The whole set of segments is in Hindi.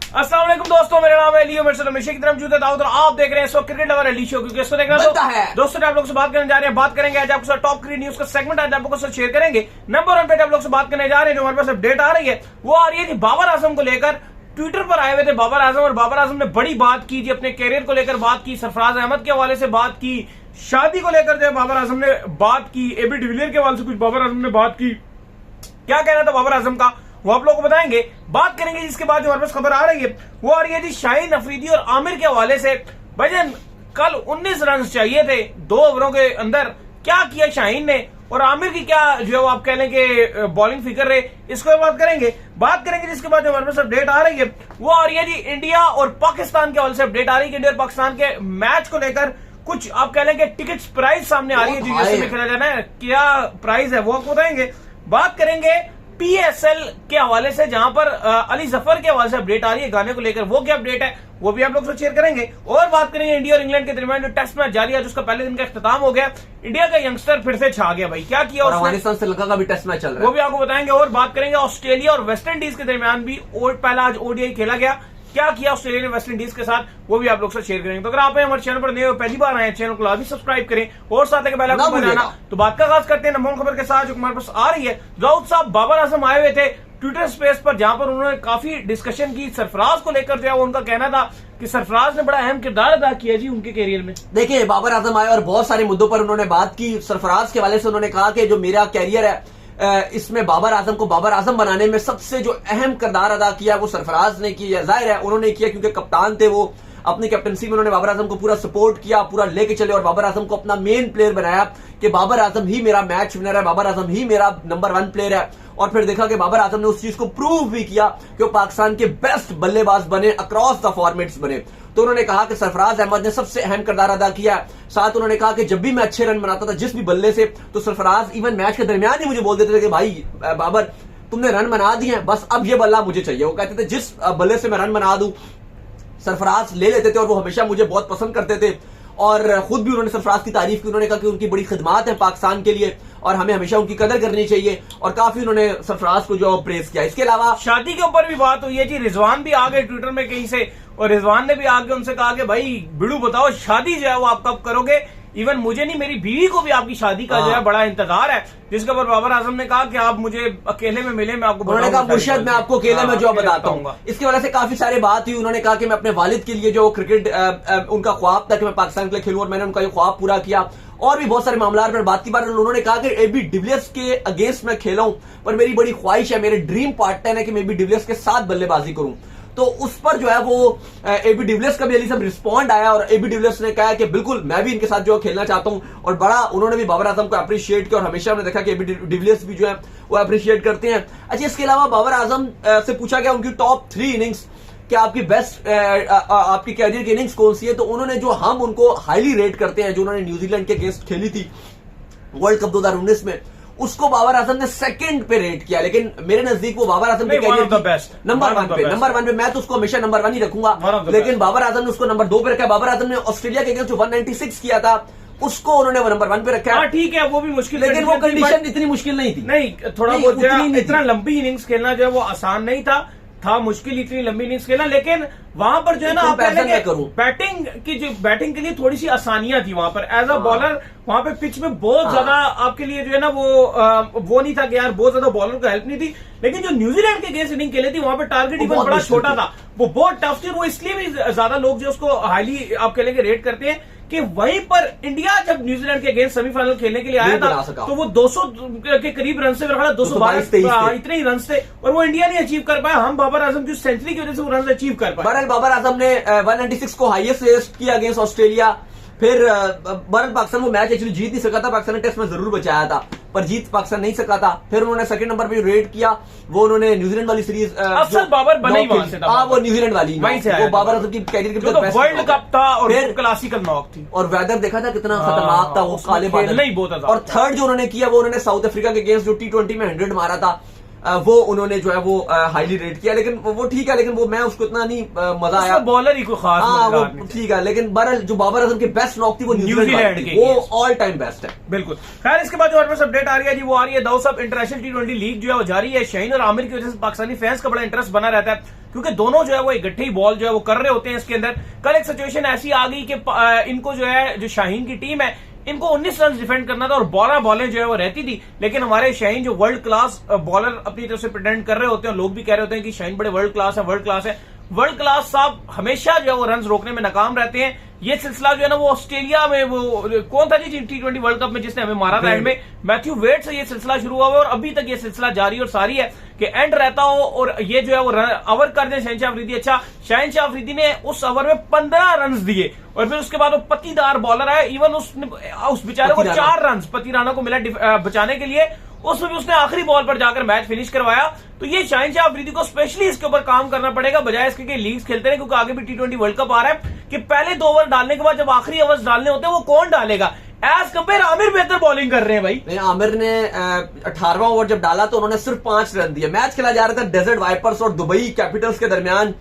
अस्सलाम वालेकुम दोस्तों, मेरा नाम है लियो मिर्सल हमेशा की तरफ जूते दाऊद और आप देख रहे हैं सो क्रिकेट लवर एली शो। क्योंकि इसको देखना दोस्तों आप लोग से बात करने जा रहे हैं। बात करेंगे आज आपको टॉप क्रिकेट न्यूज का सेगमेंट आज आपको शेयर करेंगे। नंबर 1 पे आप लोग से बात करने जा रहे हैं, जो हमारे पास अपडेट आ रही है वो आ रही है कि बाबर आजम को लेकर ट्विटर पर आए हुए थे बाबर आजम, और बाबर आजम ने बड़ी बात की जी, अपने कैरियर को लेकर बात की, सरफराज अहमद के हवाले से बात की, शादी को लेकर जो बाबर आजम ने बात की, एबी डिविलियर के हवाले से कुछ बाबर आजम ने बात की। क्या कहना था बाबर आजम का वो आप लोगों को बताएंगे, बात करेंगे। जिसके बाद जो हमारे पास खबर आ रही है वो आ रही है जी शाहीन अफरीदी और आमिर के हवाले से। भाईजान कल 19 रन चाहिए थे 2 ओवरों के अंदर, क्या किया शाहीन ने, और आमिर की क्या जो आप कह लें कि बॉलिंग फिकर रहे, इसको बात करेंगे। जिसके बाद जो हमारे पास अपडेट आ रही है वो आ रही है जी इंडिया और पाकिस्तान के हवाले से अपडेट आ रही है कि इंडिया और पाकिस्तान के मैच को लेकर कुछ आप कह लें कि टिकट्स प्राइस सामने आ रही है, जो में खेला जाना है, क्या प्राइस है वो आपको बताएंगे। बात करेंगे पीएसएल के हवाले से, जहां पर अली जफर के हवाले से अपडेट आ रही है गाने को लेकर, वो क्या अपडेट है वो भी आप लोग से शेयर करेंगे। और बात करेंगे इंडिया और इंग्लैंड के दरमियान जो टेस्ट मैच जारी है, जिसका पहले दिन का इख्तिताम हो गया, इंडिया का यंगस्टर फिर से छा गया भाई, क्या किया उसने, अफगानिस्तान श्रीलंका का भी टेस्ट मैच चल रहा है, वो भी आपको बताएंगे। और बात करेंगे ऑस्ट्रेलिया और वेस्ट इंडीज के दरमियान भी पहला आज ओडीआई खेला गया, क्या किया ऑस्ट्रेलिया ने वेस्ट इंडीज के साथ, वो भी आप लोग से शेयर करेंगे। तो अगर आप हमारे चैनल पर नए हो, पहली बार आए, चैनल को अभी सब्सक्राइब करें और साथ ही बेल आइकन बजाना। तो बात का आगाज करते हैं नंबर खबर के साथ जो हमारे पास आ रही है। दाऊद साहब बाबर आजम आए हुए थे ट्विटर स्पेस पर, जहां पर उन्होंने काफी डिस्कशन की सरफराज को लेकर, जो है उनका कहना था कि सरफराज ने बड़ा अहम किरदार अदा किया जी उनके कैरियर में। देखिए बाबर आजम आए और बहुत सारे मुद्दों पर उन्होंने बात की। सरफराज के हवाले से उन्होंने कहा कि जो मेरा कैरियर है इसमें बाबर आजम को बाबर आजम बनाने में सबसे जो अहम किरदार अदा किया वो सरफराज ने किया। जाहिर है उन्होंने किया क्योंकि कप्तान थे वो, अपनी कैप्टनसी में उन्होंने बाबर आजम को पूरा सपोर्ट किया, पूरा लेके चले और बाबर आजम को अपना मेन प्लेयर बनाया कि बाबर आजम ही मेरा मैच विनर है, बाबर आजम ही मेरा नंबर 1 प्लेयर है। और फिर देखा कि बाबर आजम ने उस चीज को प्रूव भी किया कि वो पाकिस्तान के बेस्ट बल्लेबाज बने, अक्रॉस द फॉर्मेट्स बने। तो उन्होंने कहा कि सरफराज अहमद ने सबसे अहम किरदार अदा किया। साथ उन्होंने कहा कि जब भी मैं अच्छे रन बनाता था जिस भी बल्ले से, तो सरफराज इवन मैच के दरमियान ही मुझे बोल देते थे कि भाई बाबर तुमने रन बना दिए हैं, बस अब ये बल्ला मुझे चाहिए। वो कहते थे जिस बल्ले से मैं रन बना दूं सरफराज ले लेते थे, और वो हमेशा मुझे बहुत पसंद करते थे। और खुद भी उन्होंने सरफराज की तारीफ की, उन्होंने कहा कि उनकी बड़ी खिदमत है पाकिस्तान के लिए और हमें हमेशा उनकी कदर करनी चाहिए, और काफी उन्होंने सरफराज को जो प्रेज किया। इसके अलावा शादी के ऊपर भी बात हुई है जी, रिजवान भी आ गए ट्विटर में कहीं से, और रिजवान ने भी आगे उनसे कहा कि भाई बिड़ू बताओ शादी जो है वो आप कब करोगे, इवन मुझे नहीं मेरी बीवी को भी आपकी शादी का जो है बड़ा इंतजार है। जिसके ऊपर बाबर आजम ने कहा कि आप मुझे अकेले में मिले, मैं आपको उन्होंने कहा मुर्शद मैं आपको अकेले में जो बताता हूँ। इसकी वजह से काफी सारी बात हुई। उन्होंने कहा कि मैं अपने वालिद के लिए जो क्रिकेट उनका ख्वाब था कि मैं पाकिस्तान के लिए खेलूं, और मैंने उनका ये ख्वाब पूरा किया। और भी बहुत सारे मामला पर बात की बात उन्होंने कहा कि एबी डिविलियर्स के अगेंस्ट मैं खेला हूं, पर मेरी बड़ी ख्वाहिश है, मेरे ड्रीम पार्टनर है कि मैं एबी डिविलियर्स के साथ बल्लेबाजी करूं। तो उस पर जो है वो एबी डिविलियर्स का भी अली सब रिस्पॉन्ड आया, और एबी डिविलियर्स ने कहा कि बिल्कुल मैं भी इनके साथ जो खेलना चाहता हूं। और बड़ा उन्होंने भी बाबर आजम को अप्रिशिएट किया, और हमेशा हमने देखा कि एबी डिविलियर्स भी जो है वो अप्रिशिएट करते हैं। अच्छा, इसके अलावा बाबर आजम से पूछा गया उनकी टॉप 3 इनिंग्स, कि आपकी बेस्ट आपकी कैरियर की इनिंग्स कौन सी है, तो उन्होंने जो हम उनको हाईली रेट करते हैं, जो उन्होंने न्यूजीलैंड के अगेंस्ट खेली थी वर्ल्ड कप 2019 में, उसको बाबर आजम ने सेकंड पे रेट किया। लेकिन मेरे नजदीक वो बाबर आजम के कैरियर की नंबर 1 पे मैं तो उसको हमेशा नंबर 1 ही रखूंगा, लेकिन बाबर आजम ने उसको नंबर 2 पे रखा। बाबर आजम ने ऑस्ट्रेलिया के अगेंस्ट जो 196 किया था उसको उन्होंने नंबर 1 पे रखा। ठीक है, वो भी मुश्किल, लेकिन वो कंडीशन इतनी मुश्किल नहीं थी। नहीं, थोड़ा बहुत इतना लंबी इनिंग्स खेलना जो है वो आसान नहीं था मुश्किल इतनी लंबी इनिंग्स खेलना, लेकिन वहां पर जो है ना आप बैटिंग के लिए थोड़ी सी आसानियां थी वहां पर। एज अ बॉलर वहां पे पिच में बहुत ज्यादा आपके लिए जो है ना वो नहीं था कि यार बहुत ज्यादा बॉलर को हेल्प नहीं थी। लेकिन जो न्यूजीलैंड के अगेंस्ट इनिंग खेली थी वहां पर टारगेट इवन बड़ा छोटा था, वो बहुत टफ थी, वो इसलिए भी ज्यादा लोग जो उसको हाईली आप कह लेंगे रेट करते हैं कि वहीं पर इंडिया जब न्यूजीलैंड के अगेंस्ट सेमीफाइनल खेलने के लिए आया था तो वो 200 के करीब रन से, 212 इतने ही रन थे, और वो इंडिया नहीं अचीव कर पाया। हम बाबर आजम की सेंचुरी की वजह से वो रन अचीव कर पाए। बहरहाल बाबर आजम ने 196 को हाईएस्ट रेट किया अगेंस्ट ऑस्ट्रेलिया। फिर बहरहाल पाकिस्तान वो मैच एक्चुअली जीत नहीं सका था, पाकिस्तान ने टेस्ट में जरूर बचाया था, पर जीत पाकिस्तान नहीं सका था। फिर उन्होंने सेकंड नंबर पे रेट किया, वो उन्होंने न्यूजीलैंड वाली सीरीज असल बाबर बने ही वहां से था, वो न्यूजीलैंड वाली वहीं से वो बाबर आजम की कैरियर के बेस्ट वर्ल्ड कप था और क्लासिकल नॉक थी, और वेदर देखा था कितना खतरनाक था, वो काले बादल नहीं बहुत। और थर्ड जो उन्होंने किया वो उन्होंने साउथ अफ्रीका के अगेंस्ट जो T20 में 100 मारा था, वो उन्होंने जो है वो हाईली रेट किया, लेकिन वो ठीक है, लेकिन वो मैं उसको इतना नहीं मजा आया। बॉलर ही कोई खास हाँ वो ठीक है, लेकिन बहरहाल जो बाबर आजम की बेस्ट नॉक थी वो न्यूजीलैंड की, वो ऑल टाइम बेस्ट है। बिल्कुल। खैर इसके बाद जो हमारे पास अपडेट आ रही है जी, वो आ रही है दाऊद साहब, इंटरनेशनल T20 लीग जो है वो जारी है। शाहीन और आमिर की वजह से पाकिस्तानी फैंस का बड़ा इंटरेस्ट बना रहता है, क्योंकि दोनों जो है वो इकट्ठे ही बॉल जो है वो कर रहे होते हैं इसके अंदर। कल एक सिचुएशन ऐसी आ गई कि इनको जो है, जो शाहीन की टीम है, इनको 19 रन डिफेंड करना था और 12 बॉलें जो है वो रहती थी, लेकिन हमारे शाहीन जो वर्ल्ड क्लास बॉलर अपनी तरफ से प्रेटेंड कर रहे होते हैं, लोग भी कह रहे होते हैं कि शाहीन बड़े वर्ल्ड क्लास है, वर्ल्ड क्लास है। वर्ल्ड क्लास साहब हमेशा जो है वो रन रोकने में नाकाम रहते हैं। ये सिलसिला जो है ना वो ऑस्ट्रेलिया में, वो कौन था जी T20 वर्ल्ड कप में जिसने हमें मारा था एंड में, मैथ्यू वेड से ये सिलसिला शुरू हुआ है और अभी तक ये सिलसिला जारी और सारी है कि एंड रहता हो और ये जो है वो ओवर कर दे शहनशाह अफरीदी। अच्छा, शहनशाह अफरीदी ने उस ओवर में 15 रन दिए और फिर उसके बाद वो पतिदार बॉलर है, इवन उस बेचारे को 4 रन पति राणा को मिला बचाने के लिए, उसमें भी उसने आखिरी बॉल पर जाकर मैच फिनिश करवाया। तो ये शहनशाह अफरीदी को स्पेशली इसके ऊपर काम करना पड़ेगा, बजाय इसके लीग्स खेलते हैं, क्योंकि आगे भी T20 वर्ल्ड कप आ रहा है कि पहले 2 ओवर डालने के बाद जब आखिरी ओवर्स डालने होते हैं वो कौन डालेगा। एज कंपेयर आमिर बेहतर बॉलिंग कर रहे हैं भाई। नहीं, आमिर ने 18वां ओवर जब डाला तो उन्होंने सिर्फ 5 रन दिए। मैच खेला जा रहा था डेजर्ट वाइपर्स और दुबई कैपिटल्स के दरमियान।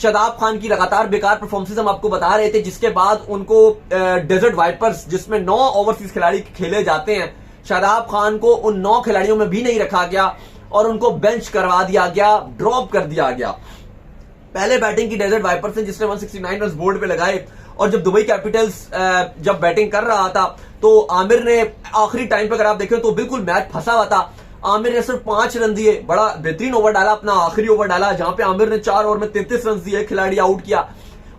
शादाब खान की लगातार बेकार परफॉर्मेंस हम आपको बता रहे थे, जिसके बाद उनको डेजर्ट वाइपर्स जिसमें 9 ओवरसीज खिलाड़ी खेले जाते हैं, शादाब खान को उन 9 खिलाड़ियों में भी नहीं रखा गया और उनको बेंच करवा दिया गया, ड्रॉप कर दिया गया। पहले बैटिंग की डेजर्ट वाइपर्स ने, जिसने 169 रन बोर्ड पे लगाए, और जब दुबई कैपिटल्स जब बैटिंग कर रहा था तो आमिर ने आखिरी टाइम पे अगर आप देखें तो बिल्कुल मैच फंसा हुआ था। आमिर ने सिर्फ 5 रन दिए, बड़ा बेहतरीन ओवर डाला, अपना आखिरी ओवर डाला जहां पे आमिर ने 4 ओवर में 33 रन दिए, खिलाड़ी आउट किया।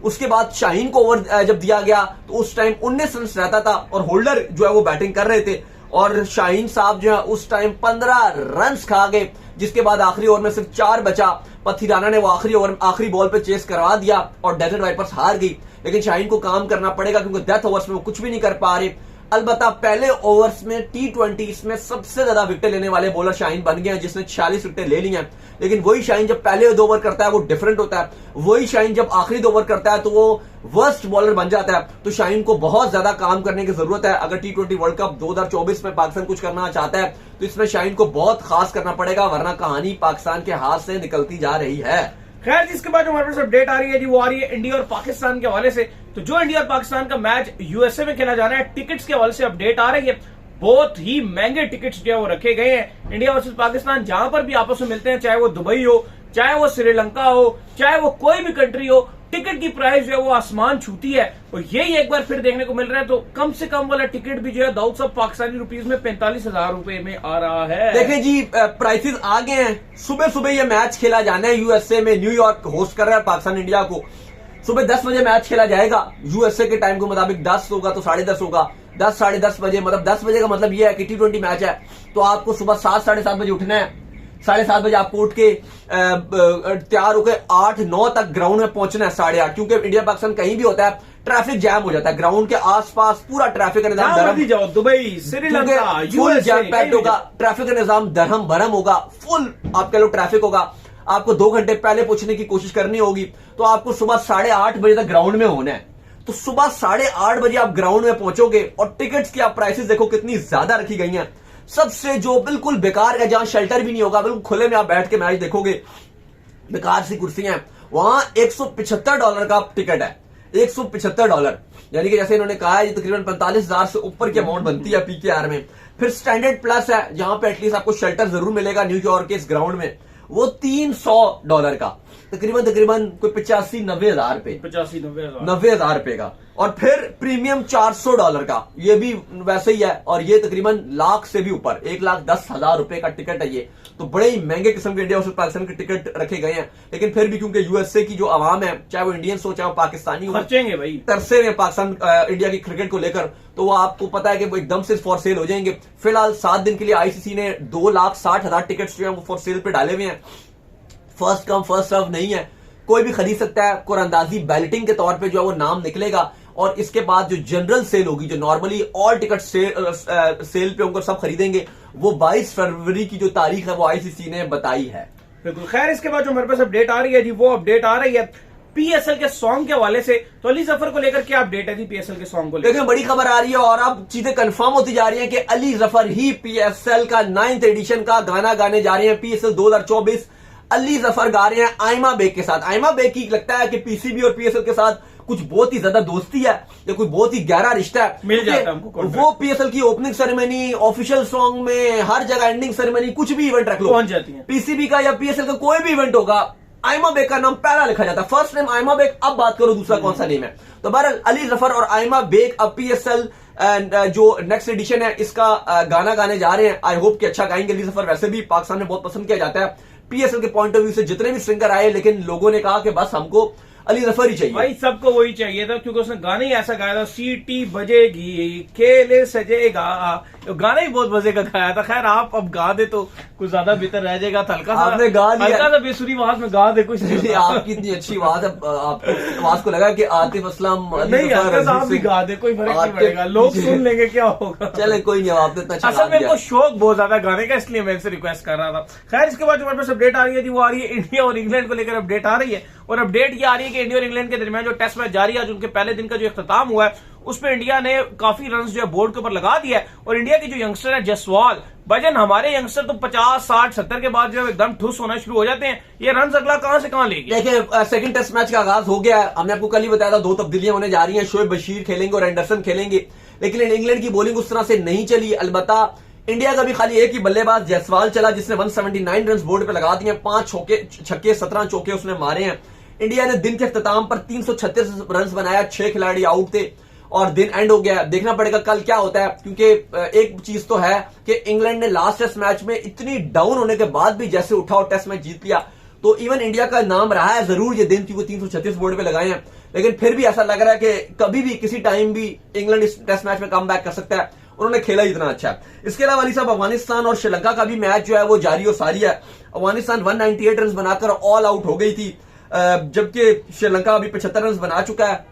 उसके बाद शाहीन को ओवर जब दिया गया तो उस टाइम 19 रन रहता था और होल्डर जो है वो बैटिंग कर रहे थे और शाहीन साहब जो है उस टाइम 15 रन खा गए, जिसके बाद आखिरी ओवर में सिर्फ 4 बचा। पति राणा ने वो आखिरी बॉल पे चेस करवा दिया और डेजर्ट वाइपर्स हार गई। लेकिन शाहीन को काम करना पड़ेगा क्योंकि डेथ ओवर्स में वो कुछ भी नहीं कर पा रहे। अलबत्ता पहले ओवर्स में T20 इसमें सबसे ज्यादा विकेट लेने वाले बॉलर शाहीन बन गए हैं, जिसने 46 विकेट ले ली हैं। लेकिन वही शाहीन जब पहले 2 ओवर करता है वो डिफरेंट होता है, वही शाहीन जब आखिरी 2 ओवर करता है तो वो वर्स्ट बॉलर बन जाता है। तो शाहीन को बहुत ज्यादा काम करने की जरूरत है। अगर T20 वर्ल्ड कप 2024 में पाकिस्तान कुछ करना चाहता है तो इसमें शाहीन को बहुत खास करना पड़ेगा, वरना कहानी पाकिस्तान के हाथ से निकलती जा रही है। खैर जिसके बाद जो हमारे पास अपडेट आ रही है जी, वो आ रही है इंडिया और पाकिस्तान के हवाले से। तो जो इंडिया और पाकिस्तान का मैच यूएसए में खेला जा रहा है, टिकट्स के हवाले से अपडेट आ रही है। बहुत ही महंगे टिकट्स जो है वो रखे गए हैं। इंडिया वर्सेस पाकिस्तान जहां पर भी आपस में मिलते हैं, चाहे वो दुबई हो, चाहे वो श्रीलंका हो, चाहे वो कोई भी कंट्री हो, टिकट की प्राइस जो है वो आसमान छूती है और यही एक बार फिर देखने को मिल रहा है। तो कम से कम वाला टिकट भी जो है दाऊद साहब पाकिस्तानी रुपीस में 45,000 रुपए में आ रहा है। देखें जी, प्राइसेस आ गए हैं। सुबह सुबह ये मैच खेला जाना है यूएसए में, न्यूयॉर्क होस्ट कर रहा है पाकिस्तान इंडिया को। सुबह 10 बजे मैच खेला जाएगा यूएसए के टाइम के मुताबिक। 10 होगा तो 10:30 होगा, 10 साढ़े 10 बजे, मतलब 10 बजे का मतलब ये है कि T20 मैच है तो आपको सुबह 7 साढ़े 7 बजे उठना है। 7:30 बजे आपको उठ के तैयार होकर 8-9 तक ग्राउंड में पहुंचना है 8:30, क्योंकि इंडिया पाकिस्तान कहीं भी होता है ट्रैफिक जैम हो जाता है। ग्राउंड के आसपास पूरा ट्रैफिक का निजाम जाओ, Dubai, Sri Lanka, full jam packed होगा, ट्रैफिक का निजाम दरहम भरम होगा, फुल आपके लोग ट्रैफिक होगा। आपको 2 घंटे पहले पहुंचने की कोशिश करनी होगी, तो आपको सुबह 8:30 बजे तक ग्राउंड में होना है। तो सुबह 8:30 बजे आप ग्राउंड में पहुंचोगे और टिकट्स की आप प्राइसेस देखो कितनी ज्यादा रखी गई हैं। सबसे जो बिल्कुल बेकार है, जहां शेल्टर भी नहीं होगा, बिल्कुल खुले में आप बैठ के मैच देखोगे, बेकार सी कुर्सियां हैं, वहां $175 का टिकट है। $175, यानी कि जैसे इन्होंने कहा है ये तकरीबन 45,000 से ऊपर की अमाउंट बनती है पीकेआर में। फिर स्टैंडर्ड प्लस है, जहां पे एटलीस्ट आपको शेल्टर जरूर मिलेगा न्यूयॉर्क के इस ग्राउंड में, वो $300 का, तकरीबन कोई 85-90 हजार रुपए, 90 हजार रुपए का। और फिर प्रीमियम $400 का, ये भी वैसे ही है और ये तकरीबन लाख से भी ऊपर, 1,10,000 रुपए का टिकट है ये। तो बड़े ही महंगे किस्म के इंडिया वर्सेस पाकिस्तान के टिकट रखे गए हैं। लेकिन फिर भी क्योंकि यूएसए की जो आवाम है, चाहे वो इंडियंस हो चाहे वो पाकिस्तानी हो, खर्चेंगे भाई, तरसे में पाकिस्तान इंडिया की क्रिकेट को लेकर, तो वो आपको पता है कि वो एकदम से फॉर सेल हो जाएंगे। फिलहाल 7 दिन के लिए आईसीसी ने 2,60,000 टिकट जो है वो फॉर सेल पे डाले हुए हैं। फर्स्ट कम फर्स्ट सर्व नहीं है, कोई भी खरीद सकता है। कुरानंदाजी बैलेटिंग के तौर पे जो है वो नाम निकलेगा और इसके बाद जो जनरल सेल होगी, जो नॉर्मली ऑल टिकट सेल पे होंगे सब खरीदेंगे, वो 22 फरवरी की जो तारीख है वो आईसीसी ने बताई है। बिल्कुल। खैर इसके बाद जो मेरे पास अपडेट आ रही है जी, वो अपडेट आ रही है पीएसएल के सॉन्ग के हवाले से। तो अली जफर को लेकर क्या अपडेट है थी पीएसएल के सॉन्ग को लेकर? देखिए बड़ी खबर आ रही है और अब चीजें कंफर्म होती जा रही हैं कि अली जफर ही पीएसएल का 9th एडिशन का गाना गाने जा रहे हैं। पीएसएल 2024 अली जफर गा रहे हैं आयमा बेग के साथ। आयमा बेग की लगता है कि पीसीबी और पीएसएल के साथ कुछ बहुत ही ज्यादा दोस्ती है या कोई बहुत ही गहरा रिश्ता है। मिल जाता है हमको। वो पीएसएल की ओपनिंग सेरेमनी, ऑफिशियल सॉन्ग में, हर जगह एंडिंग सेरेमनी, कुछ भी इवेंट रख लो, पहुंच जाती है। पीसीबी का या पीएसएल का कोई भी इवेंट होगा, आयमा बेग का नाम पहला लिखा जाता है। फर्स्ट नेम आयमा बेग, अब बात करो दूसरा कौन सा नेम है। तो बहरहाल अली जफर और आयमा बेग अब पीएसएल जो नेक्स्ट एडिशन है इसका गाना गाने जा रहे हैं। आई होप कि अच्छा गाएंगे। अली जफर वैसे भी पाकिस्तान में बहुत पसंद किया जाता है पीएसएल के पॉइंट ऑफ व्यू से। जितने भी सिंगर आए, लेकिन लोगों ने कहा कि बस हमको अली जफर ही चाहिए। भाई सबको वही चाहिए था, क्योंकि उसने गाना ही ऐसा गाया था, सीटी बजेगी खेल सजेगा। गाना ही बहुत मजे का गाया था। खैर आप अब गा दे तो कुछ ज्यादा बेहतर रह जाएगा। हल्का आपने गा लिया, हल्का सा बेसुरी आवाज में गा दे कुछ। आपकी इतनी अच्छी आवाज है, आपको आवाज को लगा कि आतिफ असलम नहीं, आप भी गा दे, कोई फर्क नहीं पड़ेगा, लोग सुन लेंगे, क्या होगा। चले कोई नहीं, आपने इतना अच्छा असल में इनको शौक बहुत ज्यादा गाने का, इसलिए मैं इनसे रिक्वेस्ट कर रहा था। खैर इसके बाद जो मेरे पास अपडेट आ रही है जी, वो आ रही है इंडिया और इंग्लैंड को लेकर अपडेट आ रही है। और अपडेट ये आ रही है कि इंडिया और इंग्लैंड के दरमियान जो टेस्ट मैच जारी है, आज उनके पहले दिन का जो इख्तिताम हुआ है उस पर इंडिया ने काफी रन जो है बोर्ड के ऊपर लगा दिया है। और इंडिया की जो यंगस्टर है जसवाल भजन, हमारे यंगस्टर तो 50, 60, 70 के बाद जो एकदम ठुस होना शुरू हो जाते हैं। ये रन अगला कहां से कहां लेगी। देखिए सेकंड टेस्ट मैच का आगाज हो गया है। हमने आपको कल ही बताया था 2 तब्दीलियां होने जा रही हैं। शोएब बशीर खेलेंगे और एंडरसन खेलेंगे, लेकिन इंग्लैंड की बॉलिंग उस तरह से नहीं चली। अलबत्ता इंडिया का भी खाली एक ही बल्लेबाज जयसवाल चला, जिसने 179 रन बोर्ड पे लगा दिए। 5 छक्के 17 चौके उसने मारे हैं। इंडिया ने दिन के अख्ताम पर 336 रन बनाया, 6 खिलाड़ी आउट थे और दिन एंड हो गया। देखना पड़ेगा कल क्या होता है, क्योंकि एक चीज तो है कि इंग्लैंड ने लास्ट टेस्ट मैच में इतनी डाउन होने के बाद भी जैसे उठा और टेस्ट मैच जीत लिया, तो इवन इंडिया का नाम रहा है जरूर ये दिन, क्योंकि 336 बोर्ड पे लगाए हैं। लेकिन फिर भी ऐसा लग रहा है कि कभी भी किसी टाइम भी इंग्लैंड इस टेस्ट मैच में कम बैक कर सकता है। उन्होंने खेला इतना अच्छा है। इसके अलावा अली साहब अफगानिस्तान और श्रीलंका का भी मैच जो है वो जारी और सारी है। अफगानिस्तान 198 रन बनाकर ऑल आउट हो गई थी, जबकि श्रीलंका अभी 75 रन बना चुका है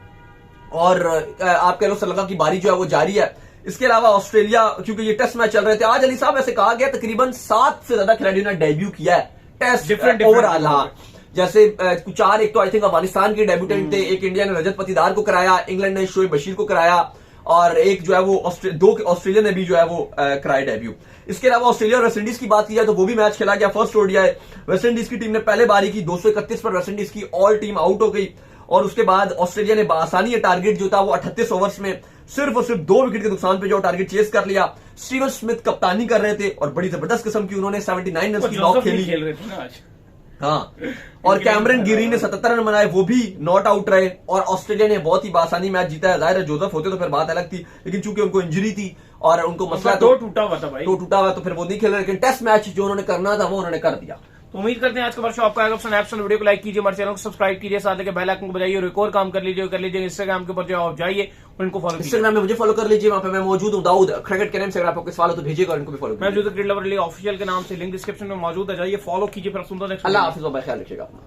और आप कह लो श्रीलंका की बारी जो है वो जारी है। इसके अलावा ऑस्ट्रेलिया, क्योंकि ये टेस्ट मैच चल रहे थे आज, अली साहब ऐसे कहा गया तकरीबन 7 से ज्यादा खिलाड़ियों ने डेब्यू किया है टेस्ट ओवरऑल। हाँ, जैसे 4 एक तो आई थिंक अफगानिस्तान के डेब्यूटेंट थे, एक इंडिया ने रजत पटीदार को कराया, इंग्लैंड ने शोएब बशीर को कराया और एक जो है वो 2 ऑस्ट्रेलिया ने भी जो है वो कराया डेब्यू। इसके अलावा ऑस्ट्रेलिया और वेस्टइंडीज की बात की जाए तो वो भी मैच खेला गया। फर्स्ट ओडीआई वेस्टइंडीज की टीम ने पहले बारी की 231 पर वेस्टइंडीज की ऑल टीम आउट हो गई और उसके बाद ऑस्ट्रेलिया ने बआसानी टारगेट जो था वो 38 ओवर्स में सिर्फ और सिर्फ 2 विकेट के नुकसान पे जो टारगेट चेस कर लिया। स्टीवन स्मिथ कप्तानी कर रहे थे और बड़ी जबरदस्त किस्म की उन्होंने 79 रन की नॉक खेल रहे थे ना आज। हाँ, और कैमरन गिरी ने 77 रन बनाए, वो भी नॉट आउट रहे और ऑस्ट्रेलिया ने बहुत ही बासानी मैच जीता है। जाहिर है जोसेफ होते तो फिर बात अलग थी, लेकिन चूंकि उनको इंजरी थी और उनको मसला तो टूटा हुआ था भाई, तो टूटा हुआ तो फिर वो नहीं खेल रहे, लेकिन टेस्ट मैच जो उन्होंने करना था वो उन्होंने कर दिया। तो उम्मीद करते हैं आज का वर्ष आपको आएगा। वीडियो को लाइक कीजिए, हमारे चैनल को सब्सक्राइब कीजिए, साथ लेके बेल आइकन को बजाइए और एक और काम कर लीजिए इंस्टाग्राम के ऊपर जो आप जाइए और इनको फॉलो कीजिए। इंस्टाग्राम में मुझे फॉलो कर लीजिए, वहां पे मैं मौजूद हूं दाऊद क्रिकेट के नाम से। अगर आपको किस सवाल हो तो भेजिएगा और इनको भी फॉलो कीजिए। मैं जो क्रिकेट लवर ऑफिशियल के नाम से लिंक डिस्क्रिप्शन में मौजूद है, जाइए फॉलो कीजिए। फिर सुनते हैं। अल्लाह हाफिज़, ख्याल रखिएगा अपना।